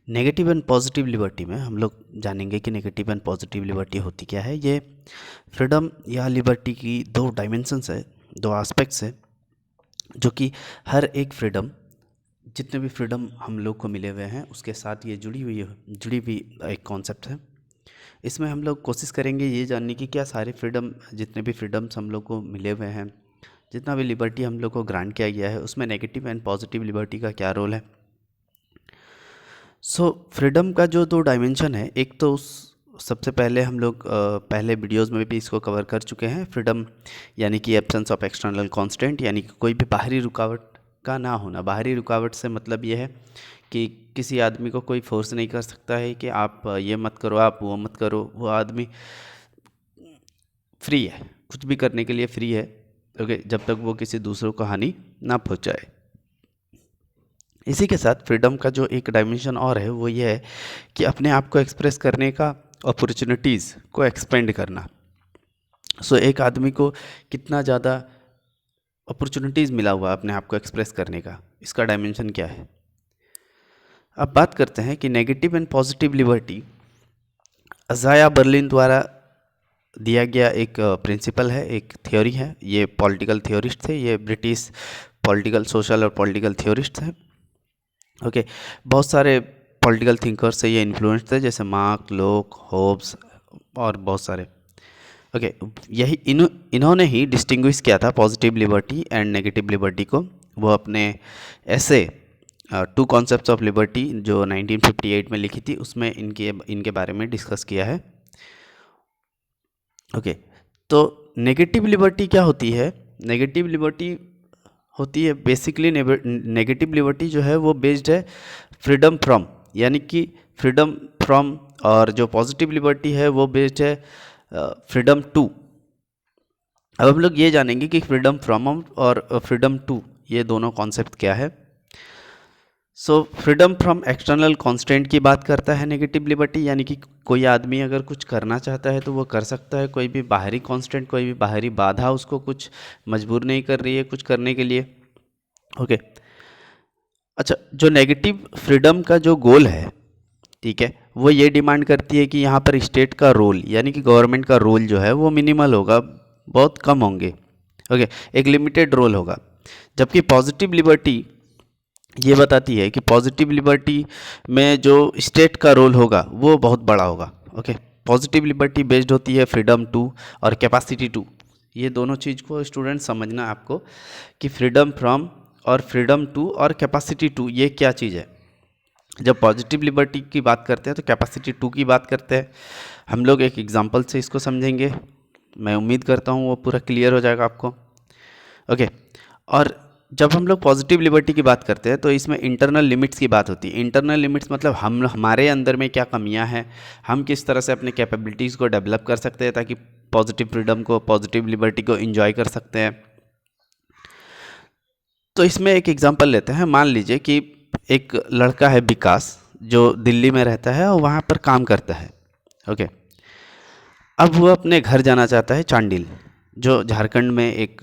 Negative and positive liberty में हम लोग जानेंगे कि नेगेटिव एंड पॉजिटिव लिबर्टी होती क्या है। ये फ्रीडम या लिबर्टी की दो डायमेंशंस है, दो एस्पेक्ट्स है, जो कि हर एक फ्रीडम, जितने भी फ्रीडम हम लोग को मिले हुए हैं उसके साथ ये जुड़ी हुई एक कॉन्सेप्ट है। इसमें हम लोग कोशिश करेंगे ये जानने की क्या सारे फ्रीडम, जितने भी फ्रीडम्स हम लोग को मिले हुए हैं, जितना भी लिबर्टी हम लोग को ग्रांट किया गया है, उसमें नेगेटिव एंड पॉजिटिव लिबर्टी का क्या रोल है। फ्रीडम का जो दो डायमेंशन है, एक तो सबसे पहले हम लोग पहले वीडियोस में भी इसको कवर कर चुके हैं। फ्रीडम यानी कि एब्सेंस ऑफ एक्सटर्नल कांस्टेंट, यानी कि कोई भी बाहरी रुकावट का ना होना। बाहरी रुकावट से मतलब ये है कि किसी आदमी को कोई फोर्स नहीं कर सकता है कि आप ये मत करो, आप वो मत करो। वो आदमी फ्री है, कुछ भी करने के लिए फ्री है, ओके, जब तक वो किसी दूसरों को हानि ना पहुँचाए। इसी के साथ फ्रीडम का जो एक डायमेंशन और है वो ये है कि अपने आप को एक्सप्रेस करने का अपॉर्चुनिटीज़ को एक्सपेंड करना। एक आदमी को कितना ज़्यादा अपॉर्चुनिटीज़ मिला हुआ अपने आप को एक्सप्रेस करने का, इसका डायमेंशन क्या है। अब बात करते हैं कि नेगेटिव एंड पॉजिटिव लिबर्टी अजाया बर्लिन द्वारा दिया गया एक प्रिंसिपल है, एक थ्योरी है। ये पॉलिटिकल थ्योरिस्ट थे, ये ब्रिटिश पॉलिटिकल, सोशल और पॉलिटिकल थ्योरिस्ट हैं। ओके, बहुत सारे पॉलिटिकल थिंकर्स से ये इन्फ्लुएंस थे, जैसे मार्क, लोक, होब्स और बहुत सारे। ओके, यही इन्होंने ही डिस्टिंग्विश किया था positive liberty and negative liberty को। वो अपने ऐसे टू कॉन्सेप्ट्स ऑफ लिबर्टी जो 1958 में लिखी थी, उसमें इनके बारे में डिस्कस किया है। ओके, तो नेगेटिव लिबर्टी क्या होती है? नेगेटिव लिबर्टी होती है बेसिकली, नेगेटिव लिबर्टी जो है वो बेस्ड है फ्रीडम फ्रॉम, यानी कि फ्रीडम फ्रॉम, और जो पॉजिटिव लिबर्टी है वो बेस्ड है फ्रीडम टू। अब हम लोग ये जानेंगे कि फ्रीडम फ्रॉम और फ्रीडम टू, ये दोनों कॉन्सेप्ट क्या है। फ्रीडम फ्रॉम एक्सटर्नल कांस्टेंट की बात करता है नेगेटिव लिबर्टी, यानी कि कोई आदमी अगर कुछ करना चाहता है तो वो कर सकता है। कोई भी बाहरी कांस्टेंट, कोई भी बाहरी बाधा उसको कुछ मजबूर नहीं कर रही है कुछ करने के लिए। ओके, अच्छा, जो नेगेटिव फ्रीडम का जो गोल है, ठीक है, वो ये डिमांड करती है कि यहाँ पर स्टेट का रोल, यानी कि गवर्नमेंट का रोल जो है वो मिनिमल होगा, बहुत कम होंगे। ओके, एक लिमिटेड रोल होगा। जबकि पॉजिटिव लिबर्टी ये बताती है कि पॉजिटिव लिबर्टी में जो स्टेट का रोल होगा वो बहुत बड़ा होगा। ओके, पॉजिटिव लिबर्टी बेस्ड होती है फ्रीडम टू और कैपेसिटी टू। ये दोनों चीज़ को स्टूडेंट समझना आपको कि फ्रीडम फ्रॉम और फ्रीडम टू और कैपेसिटी टू ये क्या चीज़ है। जब पॉजिटिव लिबर्टी की बात करते हैं तो कैपेसिटी टू की बात करते हैं। हम लोग एक एग्जांपल से इसको समझेंगे, मैं उम्मीद करता हूँ वो पूरा क्लियर हो जाएगा आपको। ओके, और जब हम लोग पॉजिटिव लिबर्टी की बात करते हैं तो इसमें इंटरनल लिमिट्स की बात होती है। इंटरनल लिमिट्स मतलब हमारे अंदर में क्या कमियां हैं, हम किस तरह से अपने कैपेबिलिटीज़ को डेवलप कर सकते हैं ताकि पॉजिटिव फ्रीडम को, पॉजिटिव लिबर्टी को एंजॉय कर सकते हैं। तो इसमें एक एग्जांपल लेते हैं। मान लीजिए कि एक लड़का है विकास, जो दिल्ली में रहता है और वहाँ पर काम करता है। ओके, अब वो अपने घर जाना चाहता है, चांडिल, जो झारखंड में एक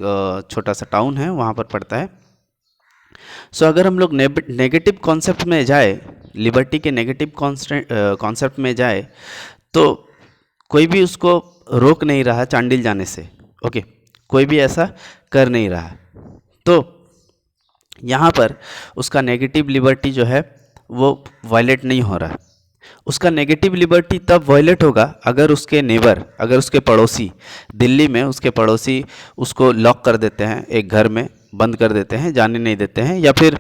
छोटा सा टाउन है, वहाँ पर पड़ता है। अगर हम लोग नेगेटिव कॉन्सेप्ट में जाए, लिबर्टी के नेगेटिव कॉन्सेप्ट में जाए, तो कोई भी उसको रोक नहीं रहा चांडिल जाने से। ओके, कोई भी ऐसा कर नहीं रहा, तो यहाँ पर उसका नेगेटिव लिबर्टी जो है वो वायलेट नहीं हो रहा। उसका नेगेटिव लिबर्टी तब वायलेट होगा अगर उसके नेबर, अगर उसके पड़ोसी, दिल्ली में उसके पड़ोसी उसको लॉक कर देते हैं, एक घर में बंद कर देते हैं, जाने नहीं देते हैं, या फिर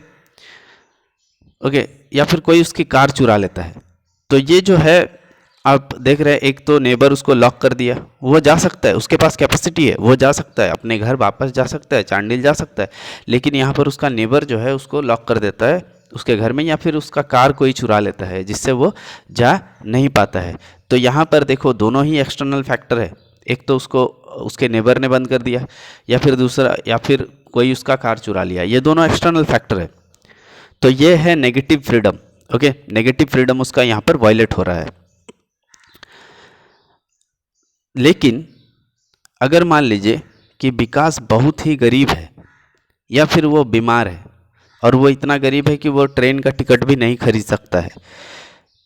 या फिर कोई उसकी कार चुरा लेता है। तो ये जो है आप देख रहे हैं, एक तो नेबर उसको लॉक कर दिया, वो जा सकता है, उसके पास कैपेसिटी है, वो जा सकता है अपने घर वापस जा सकता है, चांडिल जा सकता है। लेकिन यहाँ पर उसका नेबर जो है उसको लॉक कर देता है उसके घर में, या फिर उसका कार कोई चुरा लेता है जिससे वो जा नहीं पाता है। तो यहाँ पर देखो दोनों ही एक्सटर्नल फैक्टर है। एक तो उसको उसके नेबर ने बंद कर दिया, या फिर दूसरा, या फिर कोई उसका कार चुरा लिया। ये दोनों एक्सटर्नल फैक्टर है। तो ये है negative freedom. Okay, negative freedom उसका यहाँ पर वायलेट हो रहा है। लेकिन अगर मान लीजिए कि विकास बहुत ही गरीब है, या फिर वो बीमार है, और वो इतना गरीब है कि वो ट्रेन का टिकट भी नहीं खरीद सकता है,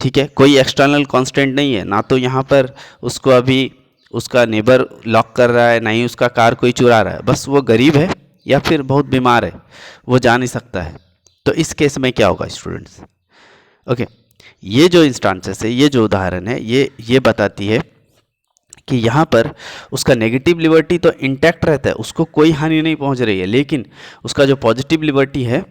ठीक है, कोई एक्सटर्नल कांस्टेंट नहीं है, ना तो यहाँ पर उसको अभी उसका नेबर लॉक कर रहा है, ना ही उसका कार कोई चुरा रहा है, बस वो गरीब है या फिर बहुत बीमार है, वो जा नहीं सकता है। तो इस केस में क्या होगा स्टूडेंट्स? ओके, ये जो इंस्टांसेस है, ये जो उदाहरण है, ये बताती है कि यहाँ पर उसका नेगेटिव लिबर्टी तो इंटैक्ट रहता है, उसको कोई हानि नहीं पहुँच रही है, लेकिन उसका जो पॉजिटिव लिबर्टी है,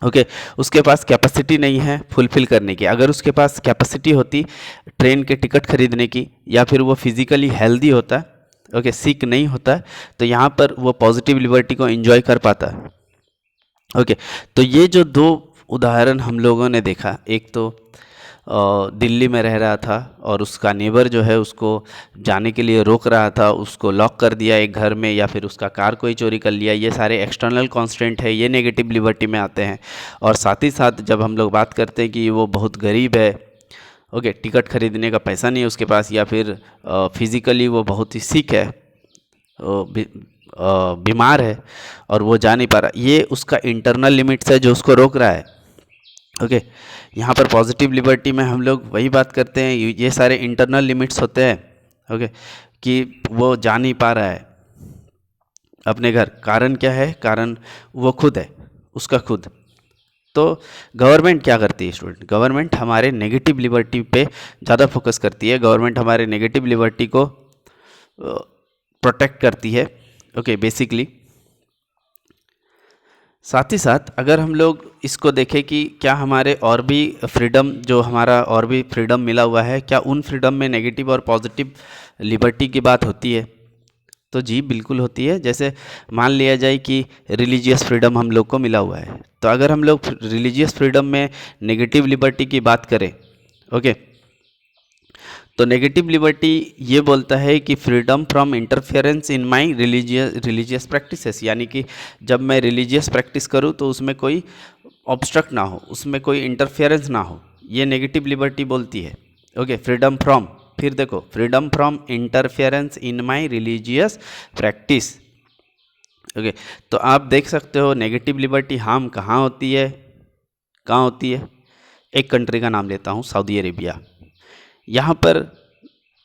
ओके, उसके पास कैपेसिटी नहीं है फुलफिल करने की। अगर उसके पास कैपेसिटी होती ट्रेन के टिकट खरीदने की, या फिर वो फिजिकली हेल्दी होता, ओके, सिक नहीं होता, तो यहाँ पर वो पॉजिटिव लिबर्टी को एंजॉय कर पाता। ओके, तो ये जो दो उदाहरण हम लोगों ने देखा, एक तो दिल्ली में रह रहा था और उसका नेबर जो है उसको जाने के लिए रोक रहा था, उसको लॉक कर दिया एक घर में, या फिर उसका कार कोई चोरी कर लिया, ये सारे एक्सटर्नल कांस्टेंट है, ये नेगेटिव लिबर्टी में आते हैं। और साथ ही साथ जब हम लोग बात करते हैं कि वो बहुत गरीब है, ओके, टिकट खरीदने का पैसा नहीं है उसके पास, या फिर फिज़िकली वो बहुत ही सिक है, बीमार है और वो जा नहीं पा रहा, ये उसका इंटरनल लिमिट्स है जो उसको रोक रहा है। ओके, यहाँ पर पॉजिटिव लिबर्टी में हम लोग वही बात करते हैं, ये सारे इंटरनल लिमिट्स होते हैं, ओके, कि वो जा नहीं पा रहा है अपने घर। कारण क्या है? कारण वो खुद है, उसका खुद। तो गवर्नमेंट क्या करती है स्टूडेंट? गवर्नमेंट हमारे नेगेटिव लिबर्टी पे ज़्यादा फोकस करती है, गवर्नमेंट हमारे नेगेटिव लिबर्टी को प्रोटेक्ट करती है, ओके, बेसिकली। साथ ही साथ अगर हम लोग इसको देखें कि क्या हमारे और भी फ्रीडम, जो हमारा और भी फ्रीडम मिला हुआ है, क्या उन फ्रीडम में नेगेटिव और पॉजिटिव लिबर्टी की बात होती है? तो जी बिल्कुल होती है। जैसे मान लिया जाए कि रिलीजियस फ्रीडम हम लोग को मिला हुआ है, तो अगर हम लोग रिलीजियस फ्रीडम में नेगेटिव लिबर्टी की बात करें, ओके, तो नेगेटिव लिबर्टी ये बोलता है कि freedom from interference in my religious practices, यानी कि जब मैं रिलीजियस प्रैक्टिस करूँ तो उसमें कोई ऑब्स्ट्रक्ट ना हो, उसमें कोई इंटरफेरेंस ना हो, ये नेगेटिव लिबर्टी बोलती है। ओके, फ्रीडम फ्रॉम, फिर देखो, freedom from interference in my religious practice. Okay, तो आप देख सकते हो नेगेटिव लिबर्टी हार्म कहाँ होती है, कहाँ होती है? एक कंट्री का नाम लेता हूँ, सऊदी अरेबिया। यहाँ पर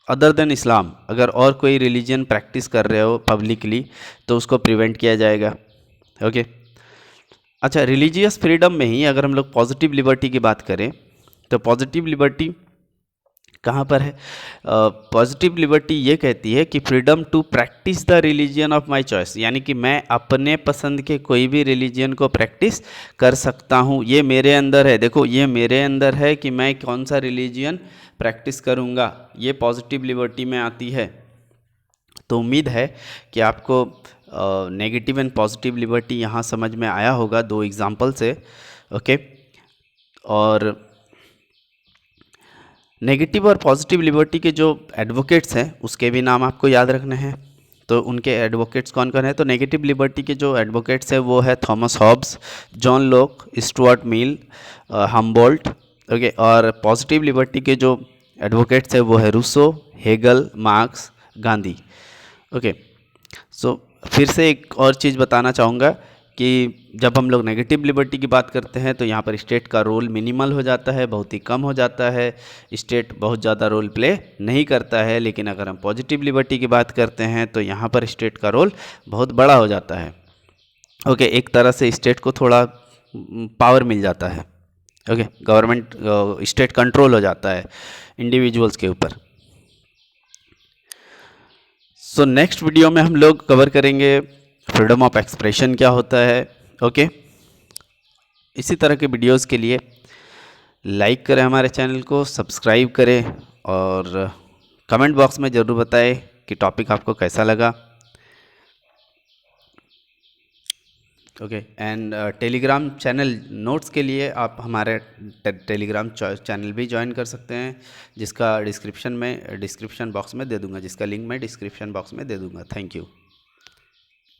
अदर देन इस्लाम अगर और कोई रिलीजन प्रैक्टिस कर रहे हो पब्लिकली, तो उसको प्रिवेंट किया जाएगा। ओके, अच्छा, रिलीजियस फ्रीडम में ही अगर हम लोग पॉजिटिव लिबर्टी की बात करें, तो पॉजिटिव लिबर्टी कहाँ पर है? पॉजिटिव लिबर्टी ये कहती है कि freedom to practice the religion of my choice, यानी कि मैं अपने पसंद के कोई भी रिलीजन को प्रैक्टिस कर सकता हूँ, ये मेरे अंदर है। देखो, ये मेरे अंदर है कि मैं कौन सा रिलीजन प्रैक्टिस करूँगा, ये पॉजिटिव लिबर्टी में आती है। तो उम्मीद है कि आपको नेगेटिव एंड पॉजिटिव लिबर्टी यहाँ समझ में आया होगा दो एग्जाम्पल से। ओके, और नेगेटिव और पॉजिटिव लिबर्टी के जो एडवोकेट्स हैं उसके भी नाम आपको याद रखने हैं। तो उनके एडवोकेट्स कौन कौन है? तो नेगेटिव लिबर्टी के जो एडवोकेट्स हैं वो है Thomas Hobbes, John Locke, Stuart Mill, Humboldt. Okay, और पॉजिटिव लिबर्टी के जो एडवोकेट्स हैं वो है Rousseau, Hegel, Marx, Gandhi. Okay, so फिर से एक और चीज़ बताना चाहूँगा कि जब हम लोग नेगेटिव लिबर्टी की बात करते हैं तो यहाँ पर स्टेट का रोल मिनिमल हो जाता है, बहुत ही कम हो जाता है, स्टेट बहुत ज़्यादा रोल प्ले नहीं करता है। लेकिन अगर हम पॉजिटिव लिबर्टी की बात करते हैं तो यहाँ पर स्टेट का रोल बहुत बड़ा हो जाता है। ओके, एक तरह से स्टेट को थोड़ा पावर मिल जाता है। ओके, गवर्नमेंट, स्टेट कंट्रोल हो जाता है इंडिविजुअल्स के ऊपर। सो नेक्स्ट वीडियो में हम लोग कवर करेंगे फ्रीडम ऑफ एक्सप्रेशन क्या होता है। ओके, इसी तरह के वीडियोस के लिए लाइक करें हमारे चैनल को, सब्सक्राइब करें और कमेंट बॉक्स में ज़रूर बताएं कि टॉपिक आपको कैसा लगा। Okay, and Telegram channel notes के लिए आप हमारे टेलीग्राम चैनल भी ज्वाइन कर सकते हैं, जिसका डिस्क्रिप्शन बॉक्स में दे दूंगा, जिसका लिंक मैं डिस्क्रिप्शन बॉक्स में दे दूंगा। Thank you.